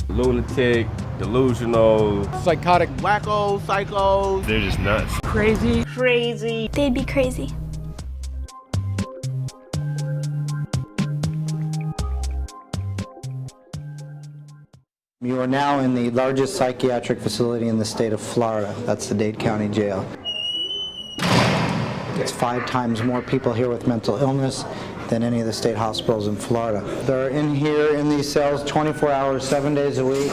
Lunatic, delusional, psychotic, wacko, psychos. They're just nuts. Crazy. Crazy. They'd be crazy. You are now in the largest psychiatric facility in the state of Florida. That's the Dade County Jail. It's 5 times more people here with mental illness than any of the state hospitals in Florida. They're in here in these cells 24 hours, 7 days a week.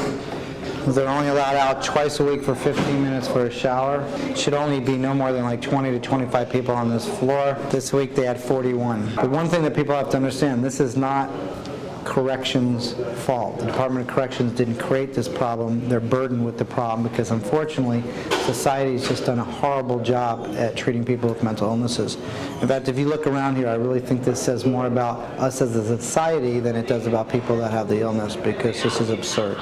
They're only allowed out twice a week for 15 minutes for a shower. It should only be no more than like 20 to 25 people on this floor. This week they had 41. But one thing that people have to understand, this is not corrections' fault. The Department of Corrections didn't create this problem. They're burdened with the problem because unfortunately society's just done a horrible job at treating people with mental illnesses. In fact, if you look around here, I really think this says more about us as a society than it does about people that have the illness, because this is absurd.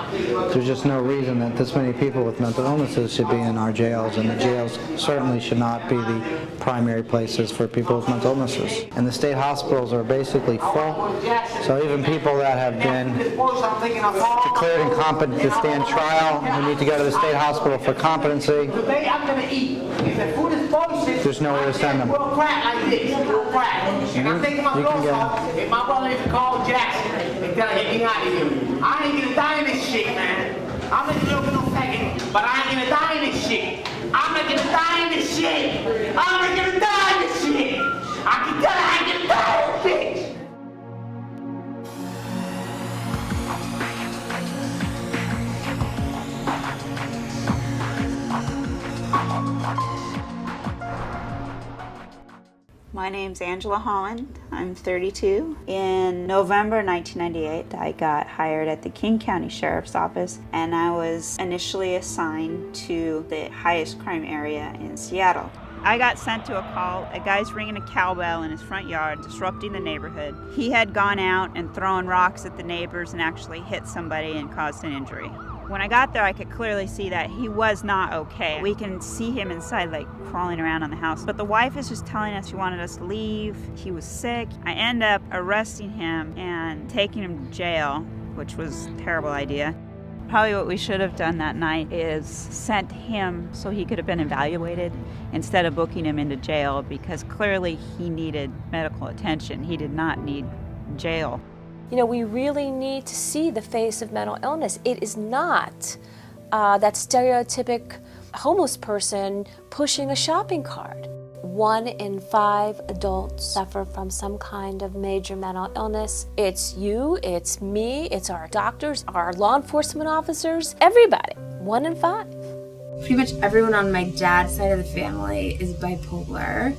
There's just no reason that this many people with mental illnesses should be in our jails, and the jails certainly should not be the primary places for people with mental illnesses. And the state hospitals are basically full, so even people that have been declared incompetent to stand trial who need to go to the state hospital for competency, there's nowhere to send them. And I'm thinking to myself, if my brother is called Jackson and tell him, get out of here, I ain't gonna die in this shit, man. I'm not joking no second, but I ain't gonna die in this shit. I'm not gonna die in this shit. I'm not gonna die in this shit. I can tell you I ain't gonna die in this shit. My name's Angela Holland. I'm 32. In November 1998, I got hired at the King County Sheriff's Office, and I was initially assigned to the highest crime area in Seattle. I got sent to a call. A guy's ringing a cowbell in his front yard, disrupting the neighborhood. He had gone out and thrown rocks at the neighbors and actually hit somebody and caused an injury. When I got there, I could clearly see that he was not okay. We can see him inside, like, crawling around on the house. But the wife is just telling us she wanted us to leave. He was sick. I end up arresting him and taking him to jail, which was a terrible idea. Probably what we should have done that night is sent him so he could have been evaluated instead of booking him into jail, because clearly he needed medical attention. He did not need jail. You know, we really need to see the face of mental illness. It is not that stereotypic homeless person pushing a shopping cart. 1 in 5 adults suffer from some kind of major mental illness. It's you, it's me, it's our doctors, our law enforcement officers, everybody. 1 in 5. Pretty much everyone on my dad's side of the family is bipolar,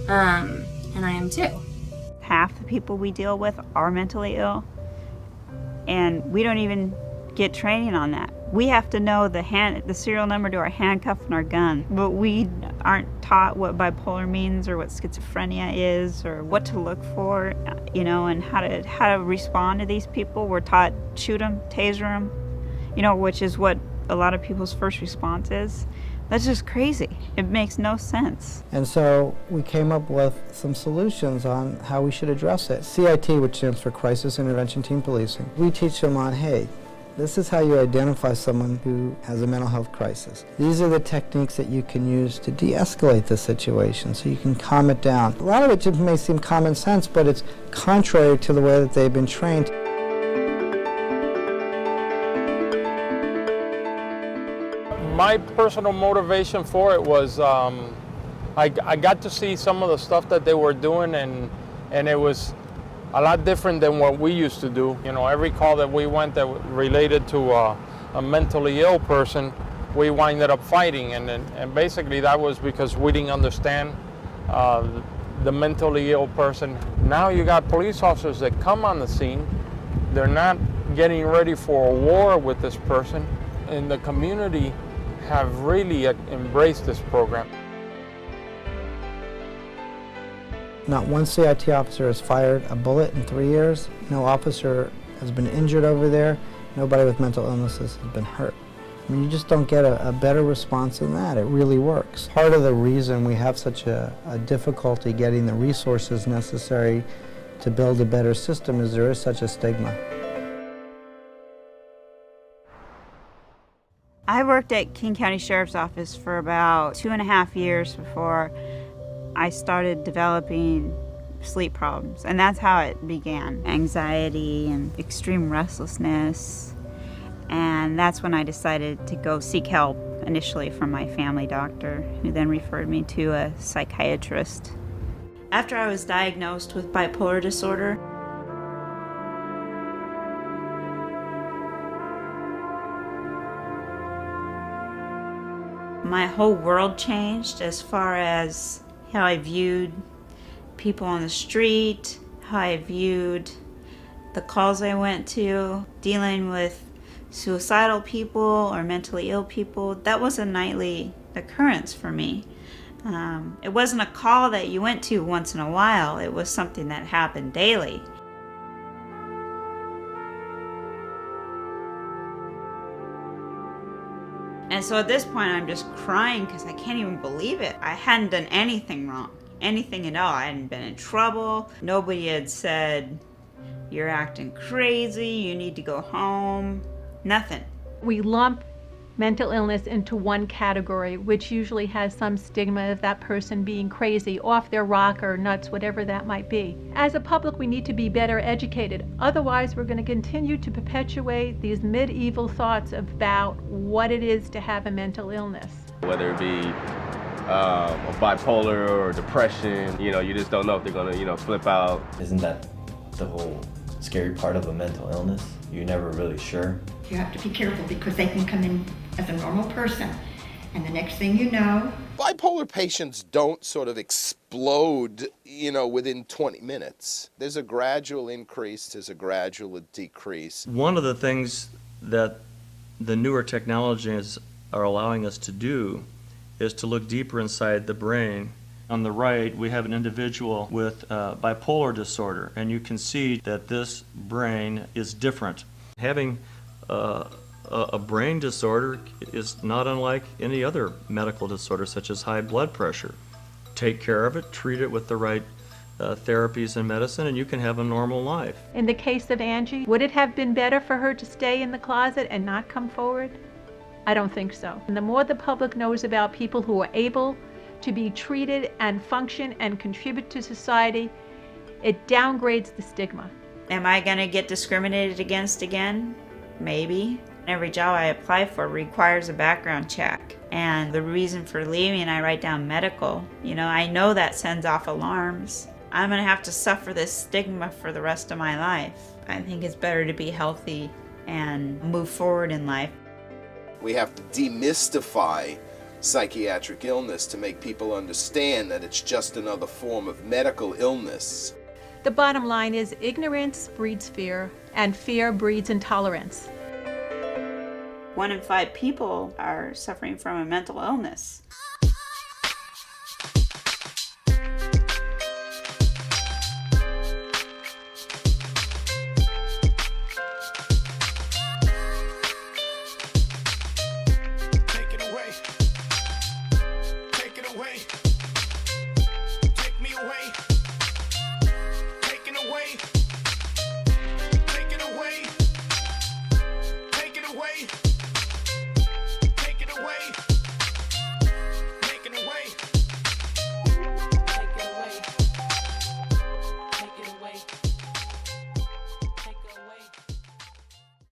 and I am too. Half the people we deal with are mentally ill, and we don't even get training on that. We have to know the serial number to our handcuff and our gun, but we aren't taught what bipolar means or what schizophrenia is or what to look for, you know, and how to respond to these people. We're taught shoot them, taser them, you know, which is what a lot of people's first response is. That's just crazy. It makes no sense. And so we came up with some solutions on how we should address it. CIT, which stands for Crisis Intervention Team Policing. We teach them on, hey, this is how you identify someone who has a mental health crisis. These are the techniques that you can use to de-escalate the situation so you can calm it down. A lot of it just may seem common sense, but it's contrary to the way that they've been trained. My personal motivation for it was I got to see some of the stuff that they were doing, and it was a lot different than what we used to do. You know, every call that we went that related to a mentally ill person, we winded up fighting, and basically that was because we didn't understand the mentally ill person. Now you got police officers that come on the scene. They're not getting ready for a war with this person. In the community, have really embraced this program. Not one CIT officer has fired a bullet in 3 years. No officer has been injured over there. Nobody with mental illnesses has been hurt. I mean, you just don't get a better response than that. It really works. Part of the reason we have such a difficulty getting the resources necessary to build a better system is there is such a stigma. I worked at King County Sheriff's Office for about 2.5 years before I started developing sleep problems, and that's how it began. Anxiety and extreme restlessness, and that's when I decided to go seek help, initially from my family doctor, who then referred me to a psychiatrist. After I was diagnosed with bipolar disorder, my whole world changed as far as how I viewed people on the street, how I viewed the calls I went to, dealing with suicidal people or mentally ill people. That was a nightly occurrence for me. It wasn't a call that you went to once in a while. It was something that happened daily. And so at this point, I'm just crying because I can't even believe it. I hadn't done anything wrong, anything at all. I hadn't been in trouble. Nobody had said, "You're acting crazy, you need to go home." Nothing. We lump mental illness into one category, which usually has some stigma of that person being crazy, off their rocker, nuts, whatever that might be. As a public, we need to be better educated. Otherwise, we're going to continue to perpetuate these medieval thoughts about what it is to have a mental illness. Whether it be a bipolar or depression, you just don't know if they're gonna, flip out. Isn't that the whole scary part of a mental illness? You're never really sure. You have to be careful because they can come in as a normal person, and the next thing you know... Bipolar patients don't sort of explode, within 20 minutes. There's a gradual increase, there's a gradual decrease. One of the things that the newer technologies are allowing us to do is to look deeper inside the brain. On the right, we have an individual with bipolar disorder, and you can see that this brain is different. Having a brain disorder is not unlike any other medical disorder, such as high blood pressure. Take care of it, treat it with the right therapies and medicine, and you can have a normal life. In the case of Angie, would it have been better for her to stay in the closet and not come forward? I don't think so. And the more the public knows about people who are able to be treated and function and contribute to society, it downgrades the stigma. Am I going to get discriminated against again? Maybe. Every job I apply for requires a background check. And the reason for leaving, I write down medical. I know that sends off alarms. I'm going to have to suffer this stigma for the rest of my life. I think it's better to be healthy and move forward in life. We have to demystify psychiatric illness to make people understand that it's just another form of medical illness. The bottom line is ignorance breeds fear, and fear breeds intolerance. 1 in 5 people are suffering from a mental illness. Take it away. Take it away.